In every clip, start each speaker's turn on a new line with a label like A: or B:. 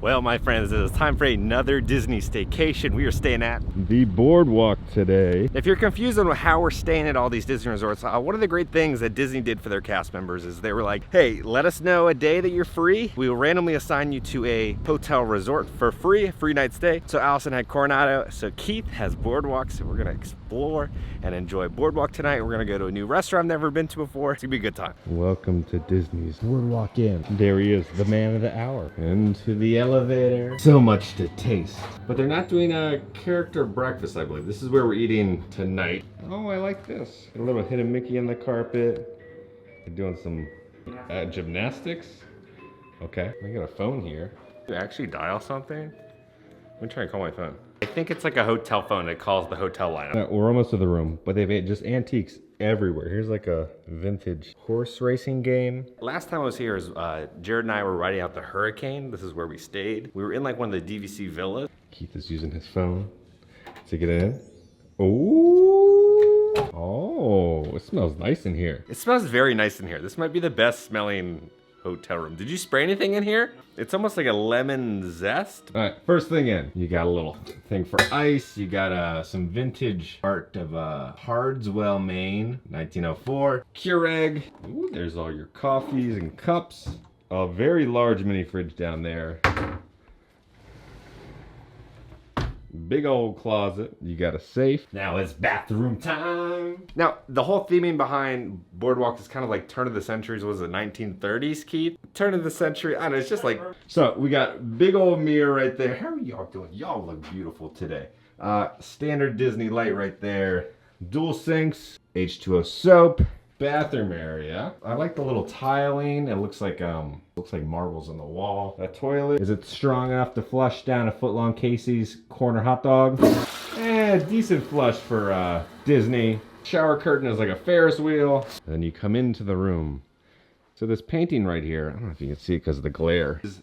A: Well, my friends, it is time for another Disney staycation. We are staying at
B: the Boardwalk today.
A: If you're confused on how we're staying at all these Disney resorts, one of the great things that Disney did for their cast members is they were like, hey, let us know a day that you're free. We will randomly assign you to a hotel resort for free, a free night stay. So Allison had Coronado, so Keith has Boardwalk, so we're gonna explore and enjoy Boardwalk tonight. We're gonna go to a new restaurant I've never been to before. It's gonna be a good time.
B: Welcome to Disney's Boardwalk Inn. There he is, the man of the hour. Into the elevator. So much to taste. But they're not doing a character breakfast, I believe. This is where we're eating tonight. Oh, I like this. A little hidden Mickey on the carpet. They're doing some gymnastics. Okay, I got a phone here. Did I actually dial something? Let me try and call my phone.
A: I think it's like a hotel phone. It calls the hotel line.
B: We're almost to the room, but they've just antiques everywhere. Here's like a vintage horse racing game.
A: Last time I was here, Jared and I were riding out the Hurricane. This is where we stayed. We were in like one of the DVC villas.
B: Keith is using his phone to get in. Oh, it smells nice in here.
A: It smells very nice in here. This might be the best smelling hotel room. Did you spray anything in here? It's almost like a lemon zest.
B: All right, first thing in, you got a little thing for ice. You got some vintage art of Hardswell, Maine, 1904. Keurig. Ooh, there's all your coffees and cups. A very large mini fridge down there. Big old closet. You got a safe. Now it's bathroom time.
A: Now, the whole theming behind Boardwalk is kind of like turn of the centuries. Was it 1930s, Keith? Turn of the century. I don't know, it's just like...
B: So, we got big old mirror right there. How are y'all doing? Y'all look beautiful today. Standard Disney light right there. Dual sinks. H2O soap. Bathroom area. I like the little tiling. It looks like marbles on the wall. That toilet, is it strong enough to flush down a foot-long Casey's corner hot dog? Decent flush for Disney. Shower curtain is like a Ferris wheel. And then you come into the room. So this painting right here, I don't know if you can see it because of the glare, is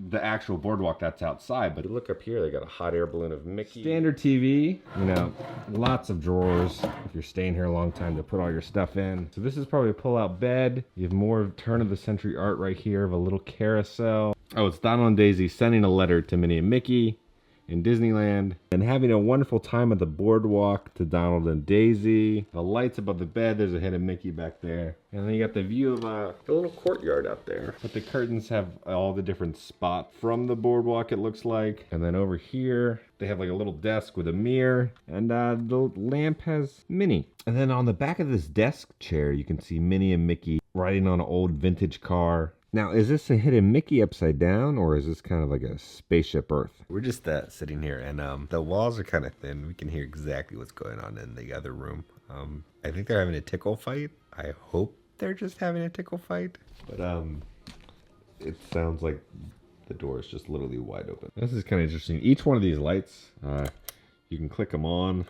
B: the actual boardwalk that's outside, but look up here, they got a hot air balloon of Mickey. Standard TV, you know, lots of drawers if you're staying here a long time to put all your stuff in. So this is probably a pull-out bed. You have more turn of the century art right here of a little carousel. Oh, it's Donald and Daisy sending a letter to Minnie and Mickey in Disneyland and having a wonderful time at the boardwalk to Donald and Daisy. The lights above the bed, there's a hidden Mickey back there. And then you got the view of the little courtyard out there. But the curtains have all the different spots from the boardwalk, it looks like. And then over here, they have like a little desk with a mirror. And the lamp has Minnie. And then on the back of this desk chair, you can see Minnie and Mickey riding on an old vintage car. Now, is this a hidden Mickey upside down, or is this kind of like a spaceship Earth?
A: We're just sitting here, and the walls are kind of thin. We can hear exactly what's going on in the other room. I think they're having a tickle fight. I hope they're just having a tickle fight.
B: But it sounds like the door is just literally wide open. This is kind of interesting. Each one of these lights, you can click them on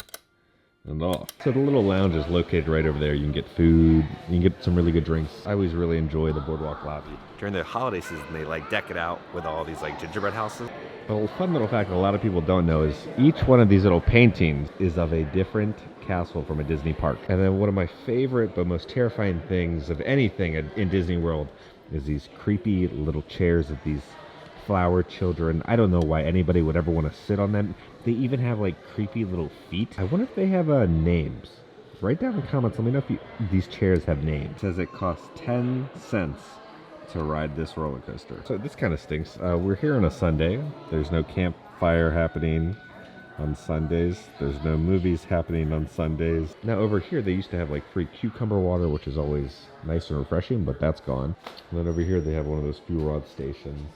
B: and off. So the little lounge is located right over there. You can get food, you can get some really good drinks. I always really enjoy the boardwalk lobby.
A: During the holiday season, they like deck it out with all these like gingerbread houses.
B: A fun little fact that a lot of people don't know is each one of these little paintings is of a different castle from a Disney park. And then one of my favorite but most terrifying things of anything in Disney World is these creepy little chairs of these flower children. I don't know why anybody would ever want to sit on them. They even have like creepy little feet. I wonder if they have names. Write down in the comments, let me know if these chairs have names. It says it costs 10 cents to ride this roller coaster. So this kind of stinks. We're here on a Sunday. There's no campfire happening on Sundays. There's no movies happening on Sundays. Now over here they used to have like free cucumber water, which is always nice and refreshing, but that's gone. And then over here they have one of those fuel rod stations.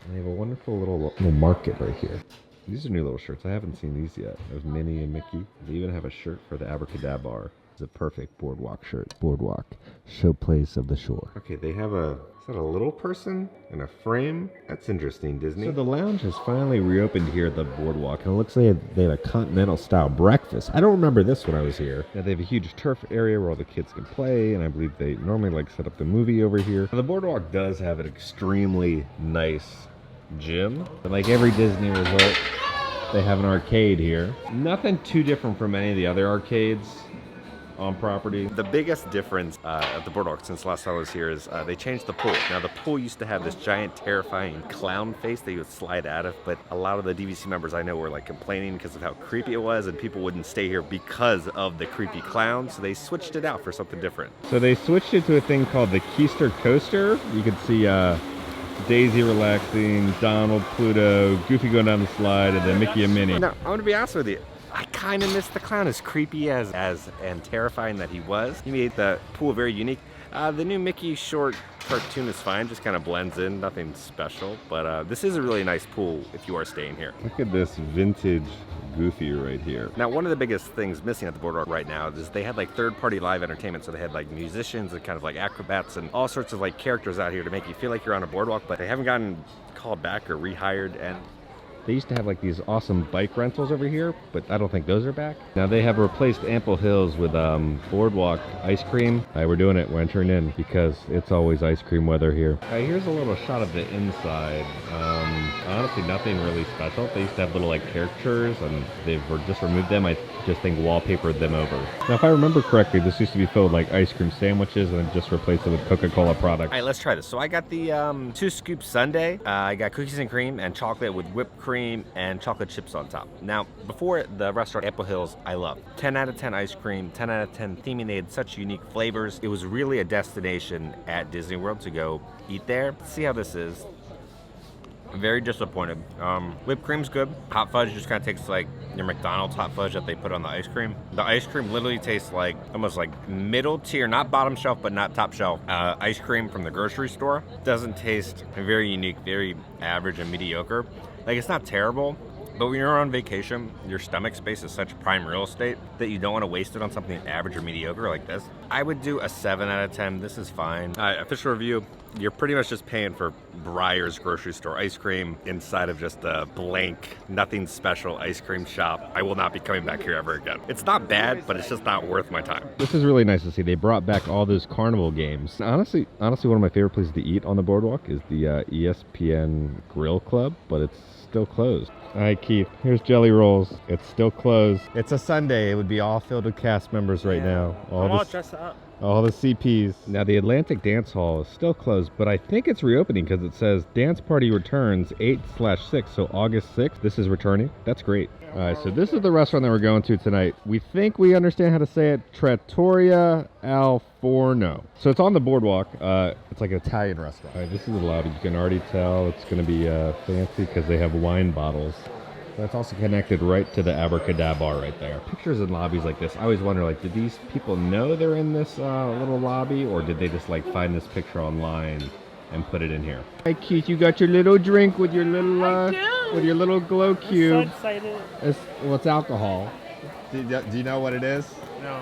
B: And they have a wonderful little market right here. These are new little shirts. I haven't seen these yet. There's Minnie and Mickey. They even have a shirt for the Abracadabra. It's a perfect boardwalk shirt. Boardwalk, showplace of the shore. Okay, they have is that a little person in a frame? That's interesting, Disney. So the lounge has finally reopened here at the boardwalk, and it looks like they have a continental style breakfast. I don't remember this when I was here. Now they have a huge turf area where all the kids can play, and I believe they normally like set up the movie over here. Now, the boardwalk does have an extremely nice gym. But like every Disney resort, they have an arcade here. Nothing too different from any of the other arcades. on property.
A: The biggest difference at the Boardwalk since last time I was here is they changed the pool. Now the pool used to have this giant terrifying clown face that you would slide out of, but a lot of the DVC members I know were like complaining because of how creepy it was and people wouldn't stay here because of the creepy clown, so they switched it out for something different.
B: So they switched it to a thing called the Keister Coaster. You can see Daisy relaxing, Donald, Pluto, Goofy going down the slide, and then Mickey and Minnie.
A: Now, I'm gonna be honest with you. I kind of miss the clown, as creepy as and terrifying that he was. He made the pool very unique. The new Mickey short cartoon is fine, just kind of blends in, nothing special. But this is a really nice pool if you are staying here.
B: Look at this vintage Goofy right here.
A: Now, one of the biggest things missing at the Boardwalk right now is they had like third-party live entertainment. So they had like musicians and kind of like acrobats and all sorts of like characters out here to make you feel like you're on a boardwalk, but they haven't gotten called back or rehired. And
B: they used to have like these awesome bike rentals over here, but I don't think those are back. Now they have replaced Ample Hills with Boardwalk Ice Cream. We're doing it, we're entering in because it's always ice cream weather here. Here's a little shot of the inside. Honestly, nothing really special. They used to have little like caricatures and they've just removed them. I just think wallpapered them over. Now if I remember correctly, this used to be filled with like ice cream sandwiches and then just replaced it with Coca-Cola products.
A: All right, let's try this. So I got the 2-scoop sundae. I got cookies and cream and chocolate with whipped cream and chocolate chips on top. Now, before the restaurant Ample Hills, I loved 10 out of 10 ice cream, 10 out of 10 theming. They had such unique flavors. It was really a destination at Disney World to go eat there. Let's see how this is. I'm very disappointed. Whipped cream's good. Hot fudge just kind of tastes like your McDonald's hot fudge that they put on the ice cream. The ice cream literally tastes like almost like middle tier, not bottom shelf, but not top shelf ice cream from the grocery store. Doesn't taste very unique, very average and mediocre. Like, it's not terrible, but when you're on vacation, your stomach space is such prime real estate that you don't want to waste it on something average or mediocre like this. I would do a 7 out of 10. This is fine. Official review, you're pretty much just paying for Breyer's grocery store ice cream inside of just a blank, nothing special ice cream shop. I will not be coming back here ever again. It's not bad, but it's just not worth my time.
B: This is really nice to see. They brought back all those carnival games. Honestly, one of my favorite places to eat on the boardwalk is the ESPN Grill Club, but it's still closed. All right, Keith, here's Jelly Rolls. It's still closed. It's a Sunday. It would be all filled with cast members right now.
C: All dressed up.
B: All the CPs. Now, the Atlantic Dance Hall is still closed, but I think it's reopening because it says Dance Party returns 8/6, so August 6th. This is returning. That's great. All right, so this is the restaurant that we're going to tonight. We think we understand how to say it. Trattoria al Forno. So it's on the boardwalk. It's like an Italian restaurant. All right, this is the lobby. You can already tell it's going to be fancy because they have wine bottles. That's also connected right to the Abracadabra bar right there. Pictures in lobbies like this, I always wonder, like, did these people know they're in this little lobby, or did they just like find this picture online and put it in here? Hey Keith, you got your little drink with your little glow cube.
C: I'm so excited.
B: It's alcohol. Do you know what it is?
C: No.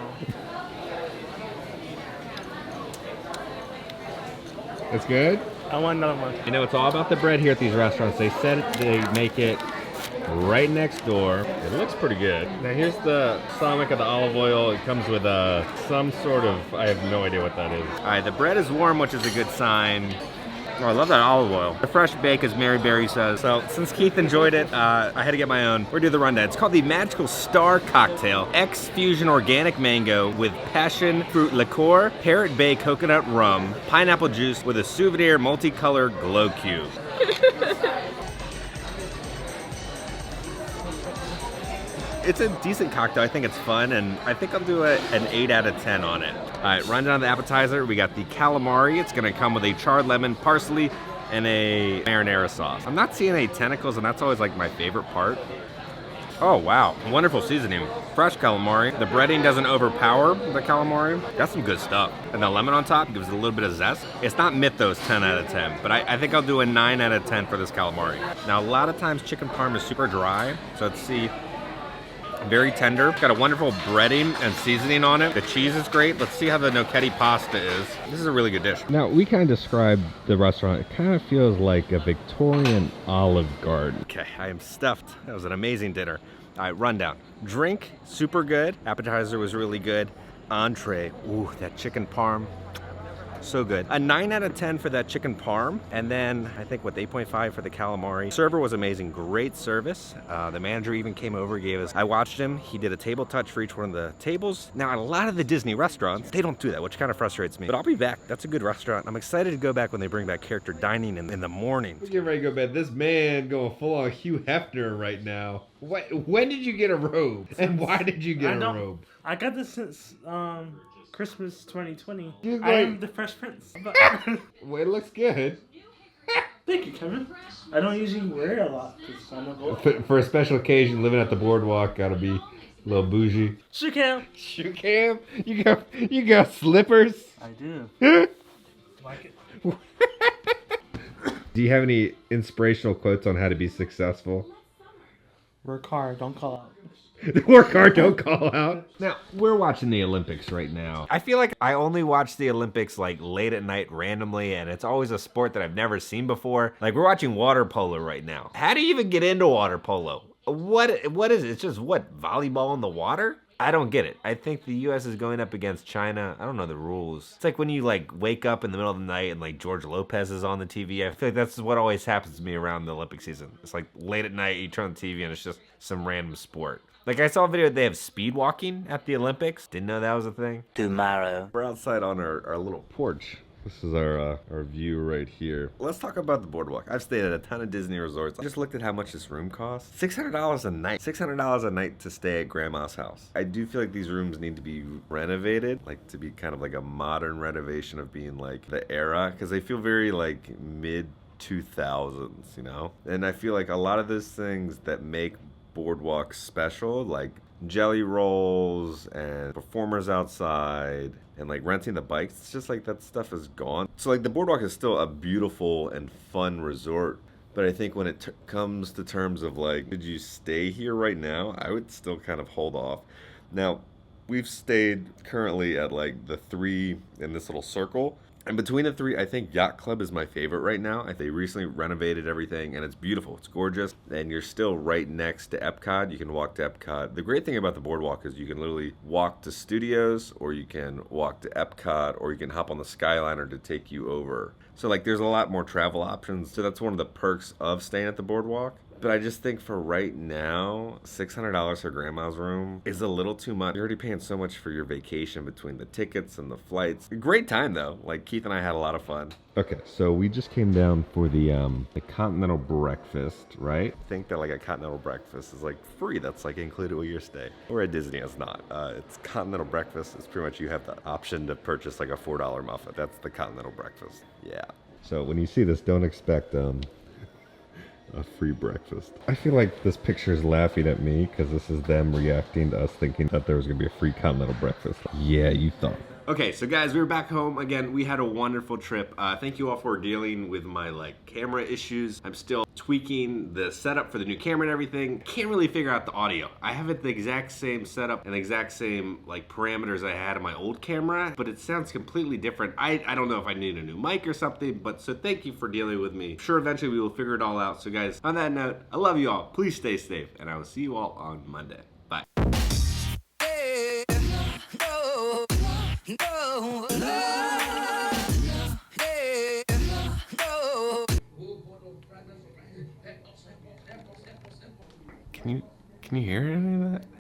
B: It's good?
C: I want another one.
B: You know, it's all about the bread here at these restaurants. They said they make it right next door. It looks pretty good. Now here's the stomach of the olive oil. It comes with some sort of, I have no idea what that is.
A: All right, the bread is warm, which is a good sign. Oh, I love that olive oil. The fresh bake, as Mary Berry says. So since Keith enjoyed it, I had to get my own. We're gonna do the rundown. It's called the Magical Star Cocktail. X-Fusion Organic Mango with Passion Fruit Liqueur, Parrot Bay Coconut Rum, Pineapple Juice with a souvenir multicolor glow cube. It's a decent cocktail. I think it's fun, and I think I'll do an 8 out of 10 on it. All right, rundown of the appetizer. We got the calamari. It's gonna come with a charred lemon, parsley, and a marinara sauce. I'm not seeing any tentacles, and that's always like my favorite part. Oh, wow. Wonderful seasoning. Fresh calamari. The breading doesn't overpower the calamari. That's some good stuff. And the lemon on top gives it a little bit of zest. It's not Mythos 10 out of 10, but I think I'll do a 9 out of 10 for this calamari. Now, a lot of times chicken parm is super dry, so let's see. Very tender. Got a wonderful breading and seasoning on it. The cheese is great. Let's see how the gnocchetti pasta is. This is a really good dish.
B: Now, we kind of described the restaurant. It kind of feels like a Victorian Olive Garden.
A: Okay, I am stuffed. That was an amazing dinner. All right, rundown. Drink, super good. Appetizer was really good. Entree, ooh, that chicken parm. so good. A 9 out of 10 for that chicken parm, and then I think what, 8.5 for the calamari. Server was amazing, great service. The manager even came over, I watched him, he did a table touch for each one of the tables. Now, at a lot of the Disney restaurants, they don't do that, which kind of frustrates me. But I'll be back. That's a good restaurant. I'm excited to go back when they bring back character dining in the morning.
B: We're getting ready to go to bed. This man going full on Hugh Hefner right now. When did you get a robe? And why did you get a robe?
C: I got this since Christmas 2020.
B: I
C: am the Fresh Prince.
B: Well, it looks good.
C: Thank you, Kevin. I don't usually wear it a lot because I'm a gold.
B: For a special occasion, living at the boardwalk, gotta be a little bougie.
C: Shoe cam.
B: Shoe cam? You got slippers?
C: I do. Like it.
B: Do you have any inspirational quotes on how to be successful?
C: Work hard, don't call out.
B: Work hard, don't call out. Now, we're watching the Olympics right now.
A: I feel like I only watch the Olympics like late at night randomly, and it's always a sport that I've never seen before. Like, we're watching water polo right now. How do you even get into water polo? What is it? It's just what, volleyball in the water? I don't get it. I think the U.S. is going up against China. I don't know the rules. It's like when you like wake up in the middle of the night and like George Lopez is on the TV. I feel like that's what always happens to me around the Olympic season. It's like late at night, you turn on the TV and it's just some random sport. Like, I saw a video, they have speed walking at the Olympics. Didn't know that was a thing.
D: Tomorrow.
B: We're outside on our little porch. This is our view right here.
A: Let's talk about the boardwalk. I've stayed at a ton of Disney resorts. I just looked at how much this room costs. $600 a night. $600 a night to stay at Grandma's house. I do feel like these rooms need to be renovated, like to be kind of like a modern renovation of being like the era, because they feel very like mid 2000s, you know? And I feel like a lot of those things that make Boardwalk special, like jelly rolls and performers outside and like renting the bikes, it's just like that stuff is gone. So like the boardwalk is still a beautiful and fun resort, but I think when it comes to terms of like, did you stay here right now, I would still kind of hold off. Now, we've stayed currently at like the 3 in this little circle. And between the 3, I think Yacht Club is my favorite right now. They recently renovated everything, and it's beautiful. It's gorgeous, and you're still right next to EPCOT. You can walk to EPCOT. The great thing about the boardwalk is you can literally walk to Studios, or you can walk to EPCOT, or you can hop on the Skyliner to take you over. So, like, there's a lot more travel options. So that's one of the perks of staying at the boardwalk. But I just think for right now, $600 for Grandma's room is a little too much. You're already paying so much for your vacation between the tickets and the flights. Great time though. Like Keith and I had a lot of fun.
B: Okay, so we just came down for the Continental Breakfast, right?
A: I think that like a Continental Breakfast is like free. That's like included with your stay. Or at Disney, it's not. It's Continental Breakfast. It's pretty much you have the option to purchase like a $4 muffin. That's the Continental Breakfast. Yeah.
B: So when you see this, don't expect a free breakfast. I feel like this picture is laughing at me because this is them reacting to us thinking that there was going to be a free continental breakfast. Yeah, you thought.
A: Okay, so guys, we were back home again. We had a wonderful trip. Thank you all for dealing with my like camera issues. I'm still tweaking the setup for the new camera and everything. Can't really figure out the audio. I have it the exact same setup and the exact same like parameters I had on my old camera, but it sounds completely different. I don't know if I need a new mic or something, but so thank you for dealing with me. I'm sure eventually we will figure it all out. So guys, on that note, I love you all. Please stay safe, and I will see you all on Monday. Bye. Can you hear any of that?